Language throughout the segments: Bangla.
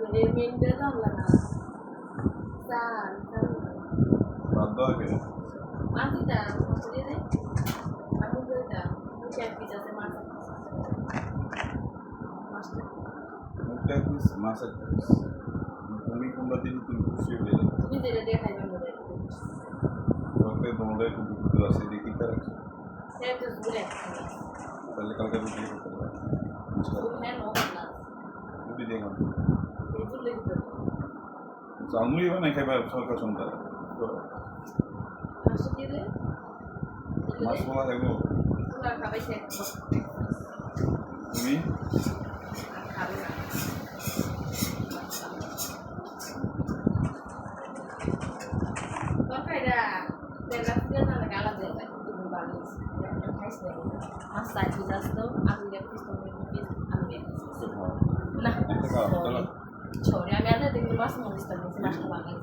Remainder lah san বাধ্য আগে masih dah maksudnya deh aku dah mungkin bisa semasak master মুখটা একটু মাছের তুমি কোনটা দিন তুমি খুশি হয়ে যাবে ini tidak dia hanya model ওকে তোমরা একটু দুটো আছে দেখি তার saya terus boleh তাহলে কালকে রুটি করতে পারবে boleh no lah রুটি দিয়ে খাবো itu lebih জানুই বানাই খাইবা সরকার সন্ধ্যা maksudnya deh মাছ বলা থাকবো itu lah kabar saya তুমি kabar dan dia nana kalah deh itu berbalis yang khas deh mas tadi das tuh aku lihat aku lihat nah sorry আমি ada di rumah semua di sana sih mas kebangan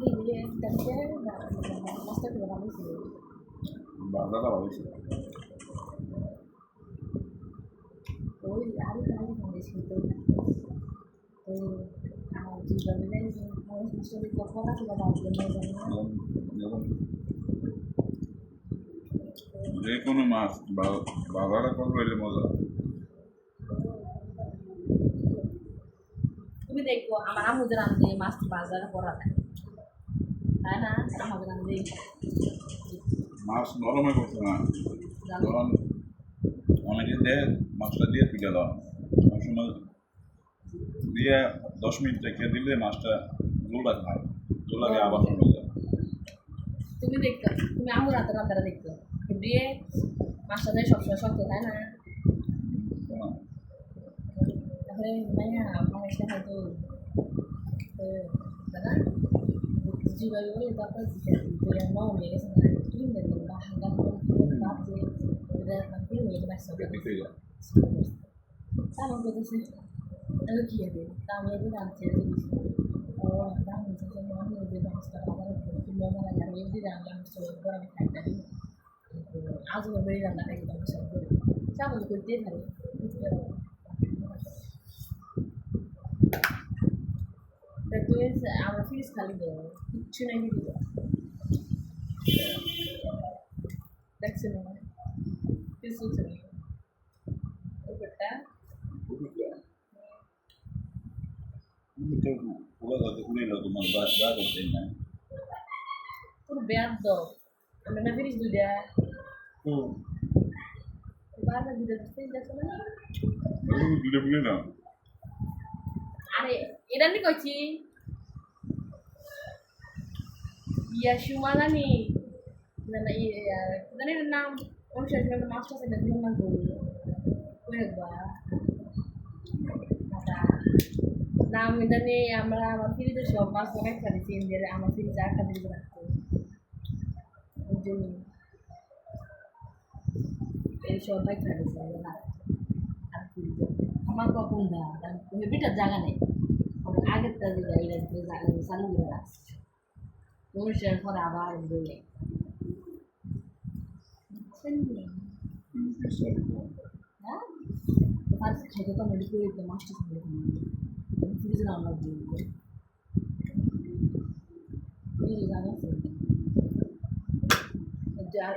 ini dan dia mas tadi berbalis sih বাজারটা ভালো ছিল ওই আরো ভালো ভালো ছিল তো আর জীবনে আসলে কথা ছিল যে কোনো মাছ বাজারে কত হইলে মজা তুমি দেখো আমার আম্মু যে রাঁধে মাছ বাজারে পড়া থাকে তাই না আমাকে রাঁধে মাছ নরমে করছে না যখন অনেকে দেয় মাছটা দিয়ে পিঠে দেওয়া অনেক সময় দিয়ে 10 মিনিট রেখে দিলে মাছটা লোলা খায় লোলাকে আবার হয়ে যায় তুমি দেখতো তুমি আম্মু রান্নাটা দেখতো দিয়ে মাছটা দিয়ে সবসময় শক্ত তাই না তাহলে মাইয়া আমার সাথে হয়তো দাদা জীবাণু বলে তারপর mau nih sebenarnya itu dan bahan baku udah nanti udah masuk gitu ya sama gitu sih lalu kia deh kami itu nanti itu bisa oh kita misalnya mau lebih bahas sekarang itu mau ngajar ini dan yang sudah orang kayak tadi aku berbeda dengan kayak gitu bisa sama juga dia hari itu আমার ফিস খালি দেয় কিচ্ছু নাই দিদি দেখছেন কিছু নেই ওটা পুরো ব্যাদ দাও আমি না ফিরিস দুইটা বারবার দুইটা দেখছো না দুটো বলে না আরে এটা নি কইছি ইয়া সুমালানি না না ইয়া জানি না নাম অনুসার একটা মাস্টার আছে না নাম বলি কই একবার নাম জানি আমরা আমার ফ্রিজে সব মাছ লাগাই খাইছি ইন্ডিয়ার আমার ফ্রিজে একটা ফ্রিজে রাখতে ওই জন্য এই সবাই খাইছে আর ফ্রিজে আমার কখন দা হেবিটার জায়গা নেই আগেরটা যে জায়গা চালু করে রাখছে অনুষ্ঠানের পরে আবার বলে হ্যাঁ আর খেতে তো মেডিকেল করে মাছটা খাবে ফ্রিজে রান্না করবে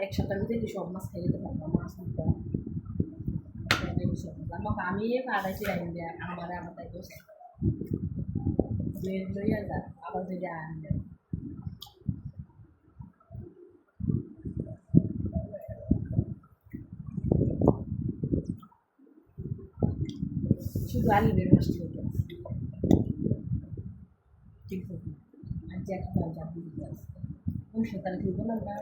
এক সপ্তাহের ভিতরে সব মাছ খাই যেতে পারবো মাছ আমাকে আমি পাড়াইছি আমার আমার তাই বসে লইয়া যা আবার যদি আনবে শুধু আলিমের মাছটি হতে আছে ঠিক আছে আর যে একটা জাতি দিতে আছে ওই সেতারে কি বললাম না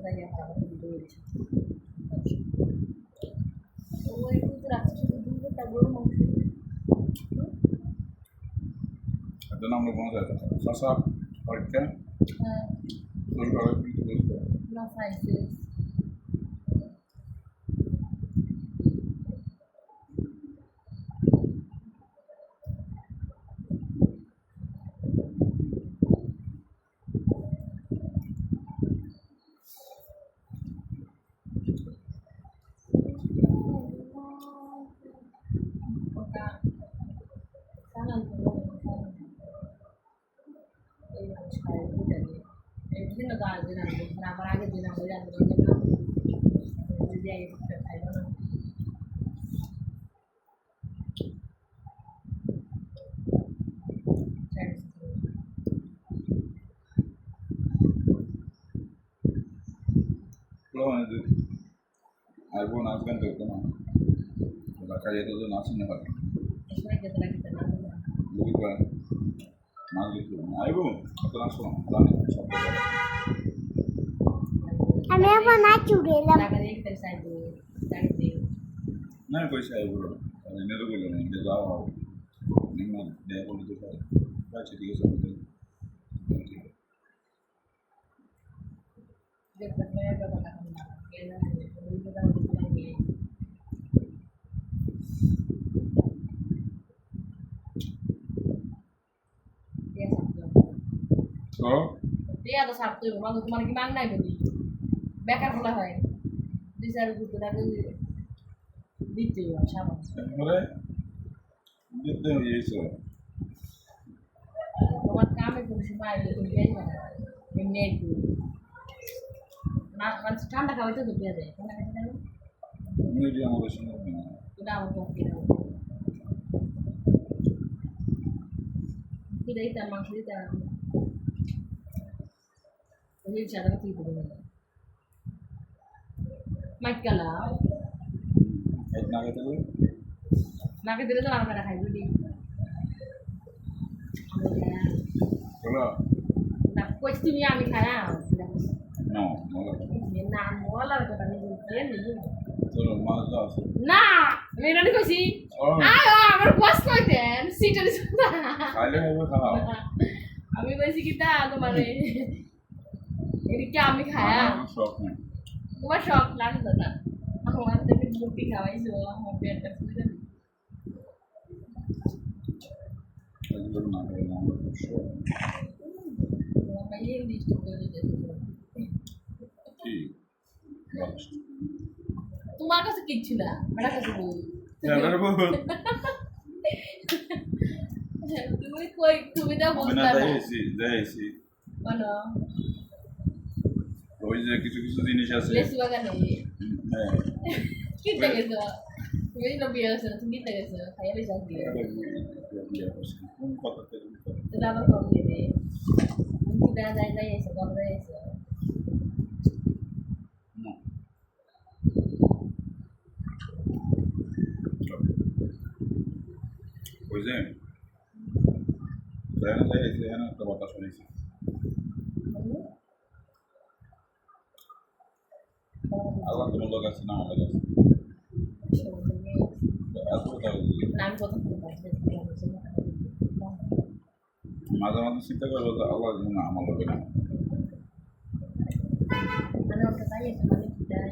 জায়গায় খারাপ রয়েছে ওই কিন্তু রাত্রে শুধু তারপরে মাংস এটা নাম লোক মনে যায় সাসা পরীক্ষা হ্যাঁ সরকারের কিন্তু বলতে না সাইন্সেস সাড়ে দুটা দিয়ে একদিন তো আগের দিন আনবো আবার আগের দিন আমরা জানবো যদি আগে খাইব না আইবো নাচ গান করতো না রাখা যেত তো নাচ না পারে বুঝবা নাচ দেখতে আইবো কত নাচ করো জানি সব আমি আবার নাচ উড়েলাম না পয়সা আইবো নেরো গেল না যে যাও নিম্ন দেয়া বলে তো আছে ঠিক আছে তো dia atau Sabtu memang kemarin gimana ibu nih bekar pula hai bisa ribut lagi di jawa sama তারপরে যেতে হয়েছে tempat kami pun cuma itu dia mana ini itu nah kan sekarang kau itu tuh dia deh karena kita kan media আমাদের সঙ্গে udah mau kita kita itu emang kita ini cara kita itu Michael lah এক না গেতে নাকে দিলে তো আমরা খাই দিই চলো না কইছি তুমি আমি খাই না না মজা না মোলার কথা আমি বলতে নেই চলো মজা আছে না আমি রানি কইছি আয় আমার বস কইতেন সিটার খাইলে হবে খাও আমি কইছি কি তা তোমার এদিকে আমি খায়া শখ নেই তোমার শখ লাগতো না আমার থেকে মুক্তি খাওয়াইছো আমার পেটটা ফুলে এগুলো না করে না আমার শখ আমার এই লিস্ট করে দিয়েছে ঠিক বাস তোমার কাছে কিচ্ছু না আমার কাছে বল এবারে বল তুমি কই তুমি তো আমি বুঝলা না না যাইছি বলো ওই যে কিছু কিছু জিনিস আছে লেসু বাগানে হ্যাঁ কি দেখেছো তুমি তো বিয়ে হয়েছো তুমি কি দেখেছো খাইয়া বেশি দিয়ে কোন কথাতে তোরা আবার কম দিয়ে দে তুমি কি দেখা যায় যাই এসো কম যাই এসো না ওই যে যাইছি একটা কথা শুনেছি আল্লাহ তোমার লোক আছে না আমাদের কাছে এত আমি প্রথম মাঝে মাঝে চিন্তা করবো যে আল্লাহ যেন আমার লোকে না মানে ওটা তাই এসে মানে কি তাই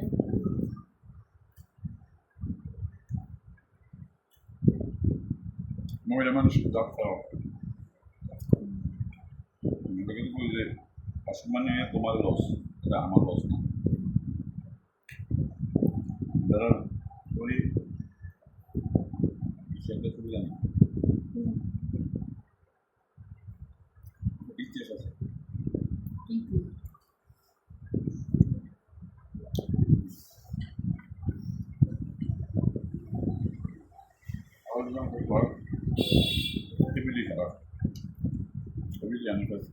মহিলা মানুষ ডাক্তার কিন্তু বুঝলে অসম্মানে তোমার লস এটা আমার লস না যারা করি কিছু একটা সুবিধা নেই ইতিহাস আছে কিন্তু আমার জন্য ঘর ফ্যামিলি খারাপ ফ্যামিলি আমি কাছে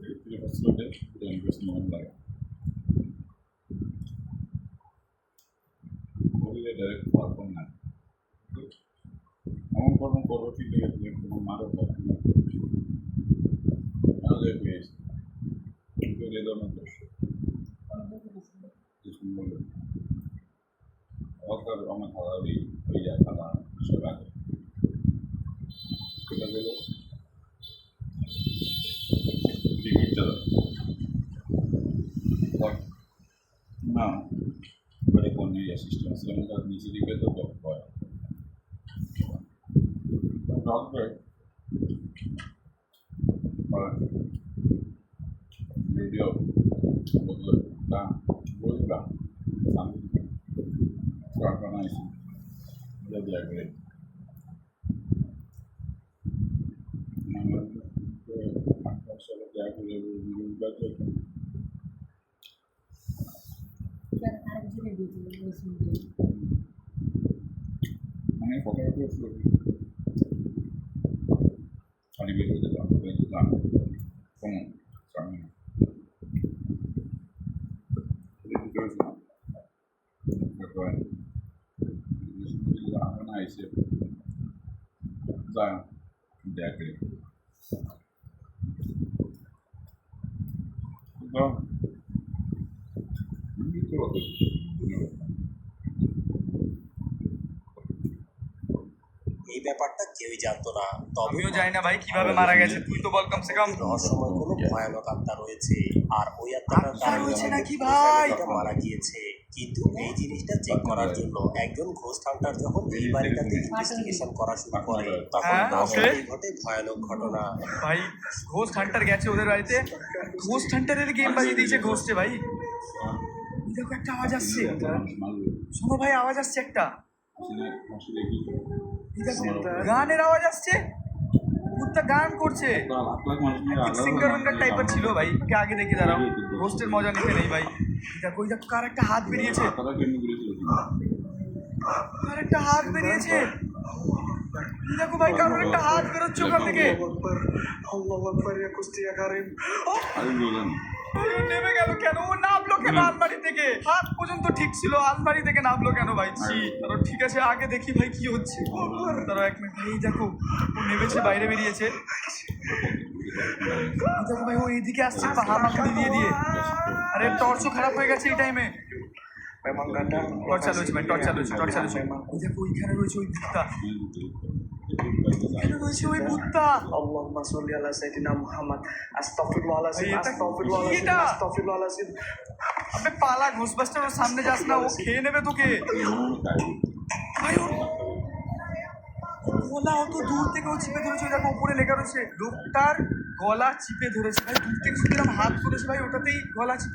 ফ্যাসিলিটি আমি কাছে মন লাগে বলিলে ডাইরেক্ট পারবেন না এমন কর্ম করবো ঠিক আছে তোমার মারও পারবেন না আমাদের পেয়েছে কিন্তু এ ধরনের দোষ কিছু বলবেন অকার আমার খারাপই হয়ে যায় খারাপ সব আগে সেটা গেল টিকিট চালা না बड़े कौन नहीं असिस्टेंट सिस्टम का नीचे दिखे तो बहुत डॉक्टर और वीडियो मतलब ना बोलगा सामने करना है जब लगे नंबर तो 800 क्या बोले আর কিছু নেই দিয়েছি মানে ফটোগ্রাফি আসলো খালি বের হতে গান কমন সামনে না এসে যা দেখে এই ব্যাপারটা কেউই জানতো না, তবে আমিও জানি না ভাই কিভাবে মারা গেছে, তুই তো বল কমসে কম। রহস্যময় কোনো ভয়ানক আত্মা রয়েছে, আর ওই আত্মাটার আত্মা কারণে রয়েছে নাকি পুরো ভাই? ফ্যামিলিটা মারা গিয়েছে। কিন্তু এই জিনিসটা চেক করার জন্য একজন ঘোস্ট হান্টার যখন এই বাড়িটাতে ইনভেস্টিগেশন করা শুরু করে, তখন হ্যাঁ, তার ওকে। সাথেই ঘটে ভয়ানক ঘটনা। ভাই ঘোস্ট হান্টার গেছে ওদের বাড়িতে, ঘোস্ট হান্টারের গেম বাজিয়ে দিয়েছে ঘোস্টে ভাই। এই দেখো একটা আওয়াজ আসছে, শোনো ভাই আওয়াজ আসছে একটা, এই দেখো গানের আওয়াজ আসছে, কুত্তা গান করছে। সিঙ্গার উইঙ্গার টাইপের ছিল ভাই, ওকে আগে দেখি দাঁড়াও, ঘোস্টের মজা নিতে নেই ভাই। এই দেখো ওই দেখো কার একটা হাত বেরিয়েছে, কার একটা হাত বেরিয়েছে, এই দেখো ভাই কারোর একটা হাত বেরোচ্ছে ওখান থেকে। ও নেমে গেল কেন, ও নামলো কেন আলমারি থেকে? হাত পর্যন্ত ঠিক ছিল, আলমারি থেকে নামলো কেন ভাই? তারও ঠিক আছে, আগে দেখি ভাই কি হচ্ছে। তারও এক মিনিট, এই দেখো ও নেমেছে, বাইরে বেরিয়েছে। এই দেখো ভাই ও এইদিকে আসছে হামাগুড়ি দিয়ে দিয়ে। আরে টর্চও খারাপ হয়ে গেছে এই টাইমে। টর্চ চালু হয়েছে ভাই, টর্চ চালু হয়েছে, টর্চ চালু হয়েছে। ওই দেখো ওইখানে রয়েছে ওই ভূতটা, এখানে রয়েছে ওই ভূতটা। Allahumma sholli ala sayyidina Muhammad. Astaghfirullahalazim. এটা Astaghfirullahalazim. এটা? Astaghfirullahalazim. আবে পালা, ঘোষবাস্টার ওর সামনে যাস না, ও খেয়ে নেবে তোকে ভাই। ওর গলা অত দূর থেকে ও চিপে ধরেছে, ওই দেখো উপরে লেখা রয়েছে লোকটার গলা চিপে ধরেছে ভাই। দূর থেকে শুনলাম হাত করেছে ভাই, ওটাতেই গলা চিপে